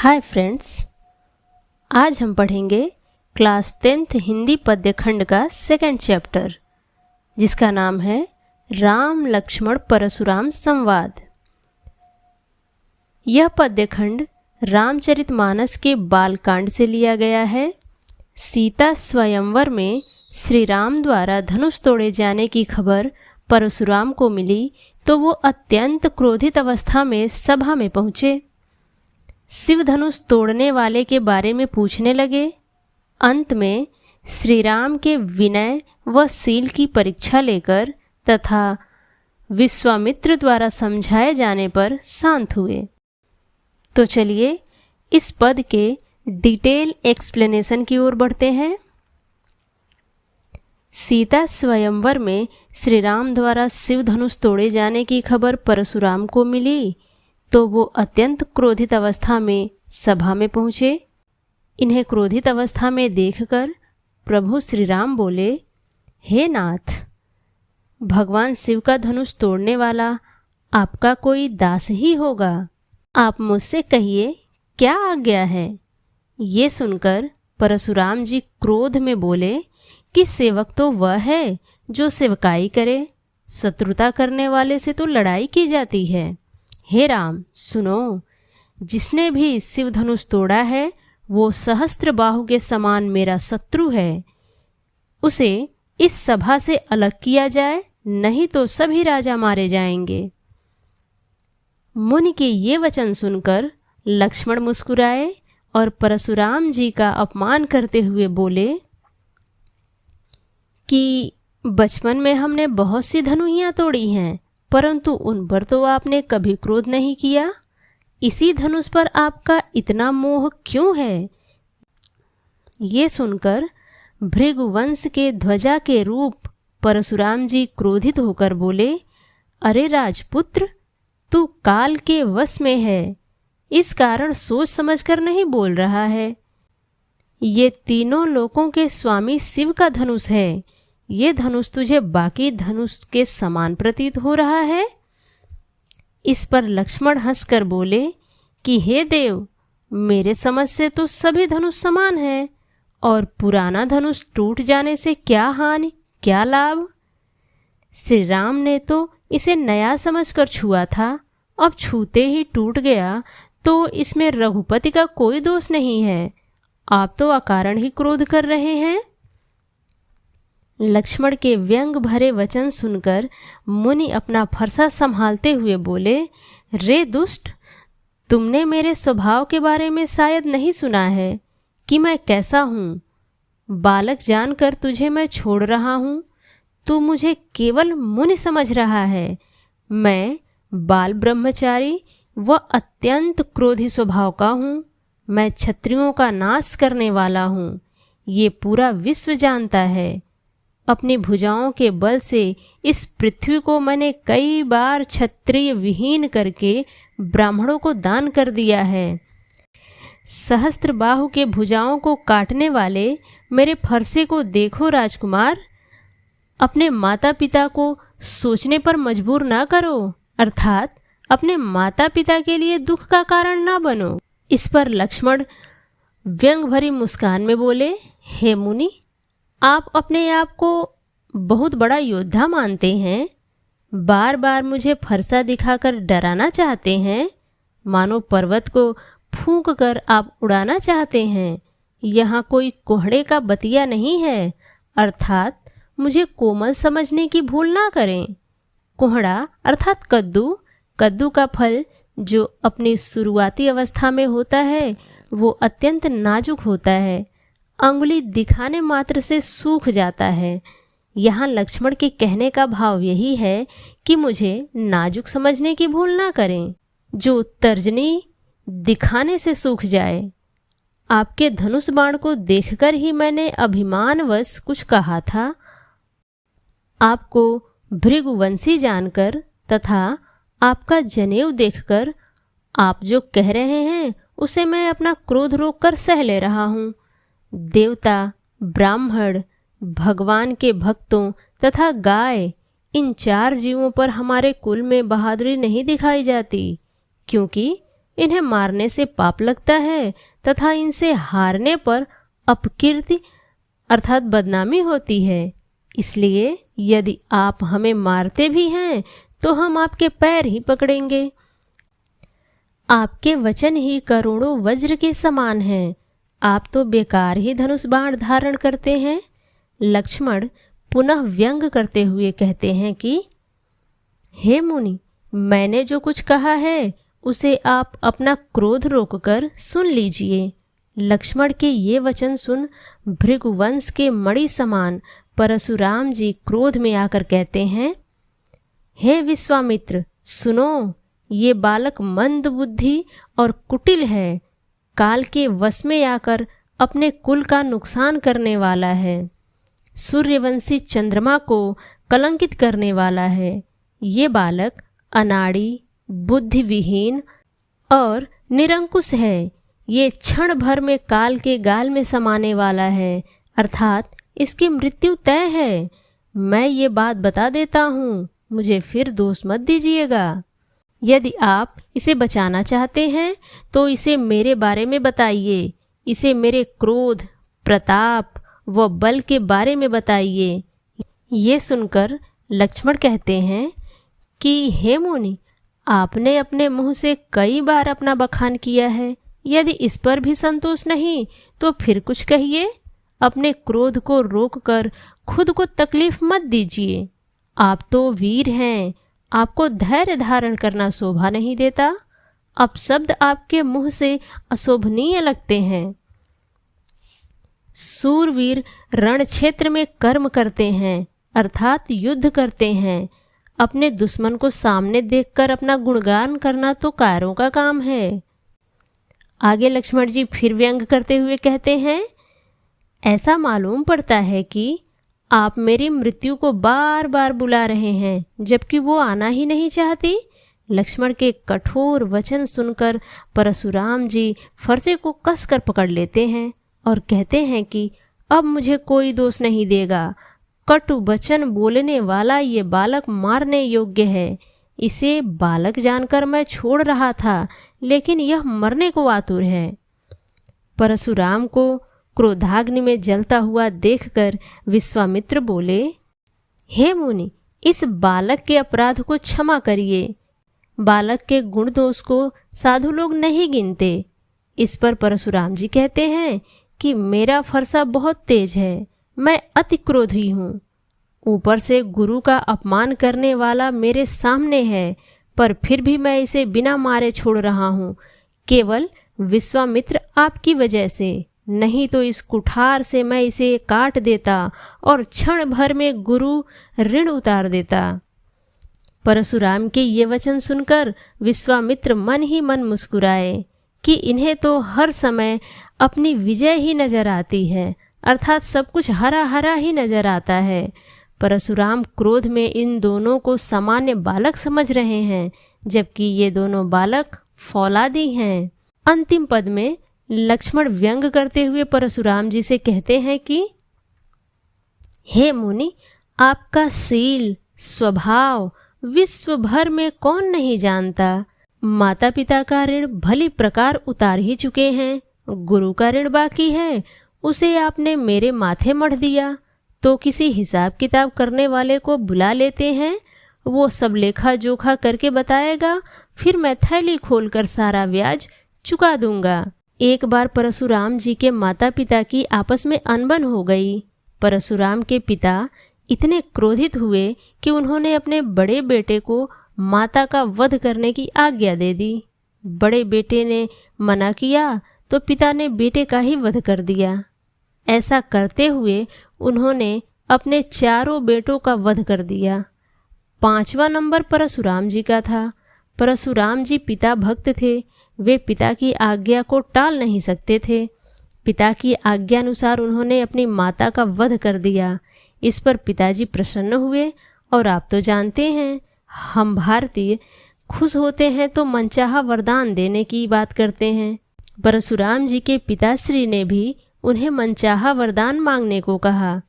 Hi friends, आज हम पढ़ेंगे क्लास 10th हिंदी पद्य खंड का सेकंड चैप्टर, जिसका नाम है राम लक्ष्मण परशुराम संवाद। यह पद्य खंड रामचरितमानस के बालकांड से लिया गया है। सीता स्वयंवर में श्री राम द्वारा धनुष तोड़े जाने की खबर परशुराम को मिली तो वो अत्यंत क्रोधित अवस्था में सभा में पहुँचे। शिव धनुष तोड़ने वाले के बारे में पूछने लगे। अंत में श्री राम के विनय व शील की परीक्षा लेकर तथा विश्वामित्र द्वारा समझाए जाने पर शांत हुए। तो चलिए इस पद के डिटेल एक्सप्लेनेशन की ओर बढ़ते हैं। सीता स्वयंवर में श्री राम द्वारा शिव धनुष तोड़े जाने की खबर परशुराम को मिली तो वो अत्यंत क्रोधित अवस्था में सभा में पहुँचे। इन्हें क्रोधित अवस्था में देखकर प्रभु श्री राम बोले, हे नाथ, भगवान शिव का धनुष तोड़ने वाला आपका कोई दास ही होगा। आप मुझसे कहिए क्या आज्ञा है। ये सुनकर परशुराम जी क्रोध में बोले कि सेवक तो वह है जो सेवकाई करे, शत्रुता करने वाले से तो लड़ाई की जाती है। हे राम सुनो, जिसने भी शिव धनुष तोड़ा है वो सहस्त्र बाहु के समान मेरा शत्रु है। उसे इस सभा से अलग किया जाए, नहीं तो सभी राजा मारे जाएंगे। मुनि के ये वचन सुनकर लक्ष्मण मुस्कुराए और परशुराम जी का अपमान करते हुए बोले कि बचपन में हमने बहुत सी धनुहियाँ तोड़ी हैं, परंतु उन पर तो आपने कभी क्रोध नहीं किया। इसी धनुष पर आपका इतना मोह क्यों है। ये सुनकर भृगुवंश के ध्वजा के रूप परशुराम जी क्रोधित होकर बोले, अरे राजपुत्र, तू काल के वश में है, इस कारण सोच समझकर नहीं बोल रहा है। ये तीनों लोकों के स्वामी शिव का धनुष है। ये धनुष तुझे बाकी धनुष के समान प्रतीत हो रहा है। इस पर लक्ष्मण हंसकर बोले कि हे देव, मेरे समझ से तो सभी धनुष समान हैं और पुराना धनुष टूट जाने से क्या हानि, क्या लाभ। श्री राम ने तो इसे नया समझकर छुआ था, अब छूते ही टूट गया तो इसमें रघुपति का कोई दोष नहीं है। आप तो अकारण ही क्रोध कर रहे हैं। लक्ष्मण के व्यंग भरे वचन सुनकर मुनि अपना फरसा संभालते हुए बोले, रे दुष्ट, तुमने मेरे स्वभाव के बारे में शायद नहीं सुना है कि मैं कैसा हूँ। बालक जानकर तुझे मैं छोड़ रहा हूँ, तू मुझे केवल मुनि समझ रहा है। मैं बाल ब्रह्मचारी व अत्यंत क्रोधी स्वभाव का हूँ। मैं क्षत्रियों का नाश करने वाला हूँ, ये पूरा विश्व जानता है। अपनी भुजाओं के बल से इस पृथ्वी को मैंने कई बार क्षत्रिय विहीन करके ब्राह्मणों को दान कर दिया है। सहस्त्र बाहु के भुजाओं को काटने वाले मेरे फरसे को देखो राजकुमार। अपने माता पिता को सोचने पर मजबूर ना करो, अर्थात अपने माता पिता के लिए दुख का कारण ना बनो। इस पर लक्ष्मण व्यंग भरी मुस्कान में बोले, हे मुनि, आप अपने आप को बहुत बड़ा योद्धा मानते हैं, बार बार मुझे फरसा दिखाकर डराना चाहते हैं, मानो पर्वत को फूंक कर आप उड़ाना चाहते हैं। यहाँ कोई कोहड़े का बतिया नहीं है, अर्थात मुझे कोमल समझने की भूल ना करें। कोहड़ा अर्थात कद्दू, कद्दू का फल जो अपनी शुरुआती अवस्था में होता है वो अत्यंत नाजुक होता है, अंगुली दिखाने मात्र से सूख जाता है। यहाँ लक्ष्मण के कहने का भाव यही है कि मुझे नाजुक समझने की भूल ना करें, जो तर्जनी दिखाने से सूख जाए। आपके धनुष बाण को देखकर ही मैंने अभिमानवश कुछ कहा था। आपको भृगुवंशी जानकर तथा आपका जनेऊ देखकर आप जो कह रहे हैं उसे मैं अपना क्रोध रोककर सह ले रहा हूँ। देवता, ब्राह्मण, भगवान के भक्तों तथा गाय, इन चार जीवों पर हमारे कुल में बहादुरी नहीं दिखाई जाती, क्योंकि इन्हें मारने से पाप लगता है तथा इनसे हारने पर अपकीर्ति अर्थात बदनामी होती है। इसलिए यदि आप हमें मारते भी हैं तो हम आपके पैर ही पकड़ेंगे। आपके वचन ही करोड़ों वज्र के समान हैं। आप तो बेकार ही धनुष बाण धारण करते हैं। लक्ष्मण पुनः व्यंग करते हुए कहते हैं कि हे मुनि, मैंने जो कुछ कहा है उसे आप अपना क्रोध रोककर सुन लीजिए। लक्ष्मण के ये वचन सुन भृगुवंश के मणि समान परशुराम जी क्रोध में आकर कहते हैं, हे विश्वामित्र, सुनो, ये बालक मंद बुद्धि और कुटिल है। काल के वश में आकर अपने कुल का नुकसान करने वाला है। सूर्यवंशी चंद्रमा को कलंकित करने वाला है। ये बालक अनाड़ी, बुद्धिविहीन और निरंकुश है। ये क्षण भर में काल के गाल में समाने वाला है, अर्थात इसकी मृत्यु तय है। मैं ये बात बता देता हूँ, मुझे फिर दोष मत दीजिएगा। यदि आप इसे बचाना चाहते हैं तो इसे मेरे बारे में बताइए। इसे मेरे क्रोध, प्रताप व बल के बारे में बताइए। ये सुनकर लक्ष्मण कहते हैं कि हे मुनि, आपने अपने मुंह से कई बार अपना बखान किया है। यदि इस पर भी संतोष नहीं तो फिर कुछ कहिए। अपने क्रोध को रोककर खुद को तकलीफ मत दीजिए। आप तो वीर हैं, आपको धैर्य धारण करना शोभा नहीं देता। अपशब्द आपके मुंह से अशोभनीय लगते हैं। सूरवीर रण क्षेत्र में कर्म करते हैं, अर्थात युद्ध करते हैं। अपने दुश्मन को सामने देखकर अपना गुणगान करना तो कायरों का काम है। आगे लक्ष्मण जी फिर व्यंग करते हुए कहते हैं, ऐसा मालूम पड़ता है कि आप मेरी मृत्यु को बार बार बुला रहे हैं, जबकि वो आना ही नहीं चाहती। लक्ष्मण के कठोर वचन सुनकर परशुराम जी फरसे को कसकर पकड़ लेते हैं और कहते हैं कि अब मुझे कोई दोष नहीं देगा। कटु वचन बोलने वाला ये बालक मारने योग्य है। इसे बालक जानकर मैं छोड़ रहा था, लेकिन यह मरने को आतुर है। परशुराम को क्रोधाग्नि में जलता हुआ देखकर विश्वामित्र बोले, हे मुनि, इस बालक के अपराध को क्षमा करिए। बालक के गुण दोष को साधु लोग नहीं गिनते। इस पर परशुराम जी कहते हैं कि मेरा फरसा बहुत तेज है, मैं अति क्रोधी हूँ। ऊपर से गुरु का अपमान करने वाला मेरे सामने है, पर फिर भी मैं इसे बिना मारे छोड़ रहा हूँ, केवल विश्वामित्र आपकी वजह से। नहीं तो इस कुठार से मैं इसे काट देता और क्षण भर में गुरु ऋण उतार देता। परशुराम के ये वचन सुनकर विश्वामित्र मन ही मन मुस्कुराए कि इन्हें तो हर समय अपनी विजय ही नजर आती है, अर्थात सब कुछ हरा हरा ही नजर आता है। परशुराम क्रोध में इन दोनों को सामान्य बालक समझ रहे हैं, जबकि ये दोनों बालक फौलादी हैं। अंतिम पद में लक्ष्मण व्यंग करते हुए परशुराम जी से कहते हैं कि हे मुनि, आपका शील स्वभाव विश्व भर में कौन नहीं जानता। माता पिता का ऋण भली प्रकार उतार ही चुके हैं, गुरु का ऋण बाकी है, उसे आपने मेरे माथे मढ़ दिया। तो किसी हिसाब किताब करने वाले को बुला लेते हैं, वो सब लेखा जोखा करके बताएगा, फिर मैं थैली खोलकर सारा ब्याज चुका दूंगा। एक बार परशुराम जी के माता पिता की आपस में अनबन हो गई। परशुराम के पिता इतने क्रोधित हुए कि उन्होंने अपने बड़े बेटे को माता का वध करने की आज्ञा दे दी। बड़े बेटे ने मना किया तो पिता ने बेटे का ही वध कर दिया। ऐसा करते हुए उन्होंने अपने चारों बेटों का वध कर दिया। 5वां नंबर परशुराम जी का था। परशुराम जी पिता भक्त थे, वे पिता की आज्ञा को टाल नहीं सकते थे। पिता की आज्ञा अनुसार उन्होंने अपनी माता का वध कर दिया। इस पर पिताजी प्रसन्न हुए और आप तो जानते हैं, हम भारतीय खुश होते हैं तो मनचाहा वरदान देने की बात करते हैं। परशुराम जी के पिताश्री ने भी उन्हें मनचाहा वरदान मांगने को कहा।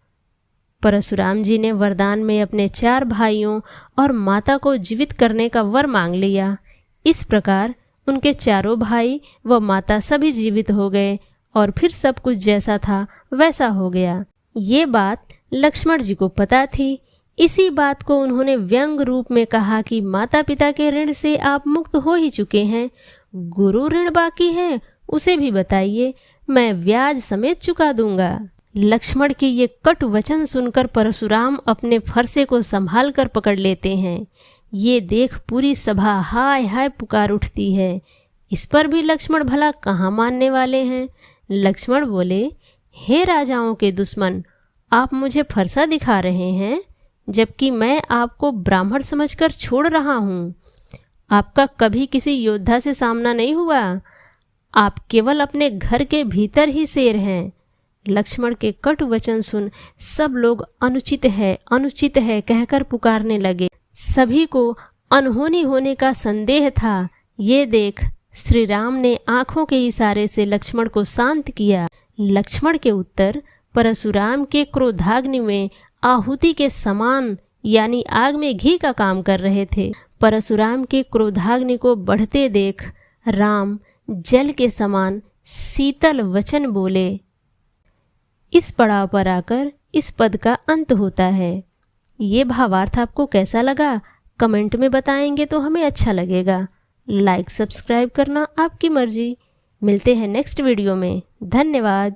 परशुराम जी ने वरदान में अपने 4 भाइयों और माता को जीवित करने का वर मांग लिया। इस प्रकार उनके चारों भाई व माता सभी जीवित हो गए और फिर सब कुछ जैसा था वैसा हो गया। ये बात लक्ष्मण जी को पता थी। इसी बात को उन्होंने व्यंग रूप में कहा कि माता पिता के ऋण से आप मुक्त हो ही चुके हैं, गुरु ऋण बाकी है उसे भी बताइए, मैं ब्याज समेत चुका दूंगा। लक्ष्मण के ये कटु वचन सुनकर परशुराम अपने फरसे को संभाल कर पकड़ लेते हैं। ये देख पूरी सभा हाय हाय पुकार उठती है। इस पर भी लक्ष्मण भला कहाँ मानने वाले हैं। लक्ष्मण बोले, हे राजाओं के दुश्मन, आप मुझे फरसा दिखा रहे हैं, जबकि मैं आपको ब्राह्मण समझकर छोड़ रहा हूँ। आपका कभी किसी योद्धा से सामना नहीं हुआ, आप केवल अपने घर के भीतर ही शेर हैं। लक्ष्मण के कटु वचन सुन सब लोग अनुचित है कहकर पुकारने लगे। सभी को अनहोनी होने का संदेह था। ये देख श्री राम ने आंखों के इशारे से लक्ष्मण को शांत किया। लक्ष्मण के उत्तर परशुराम के क्रोधाग्नि में आहुति के समान यानी आग में घी का काम कर रहे थे। परशुराम के क्रोधाग्नि को बढ़ते देख राम जल के समान शीतल वचन बोले। इस पड़ाव पर आकर इस पद का अंत होता है। ये भावार्थ आपको कैसा लगा कमेंट में बताएंगे तो हमें अच्छा लगेगा। लाइक सब्सक्राइब करना आपकी मर्जी। मिलते हैं नेक्स्ट वीडियो में। धन्यवाद।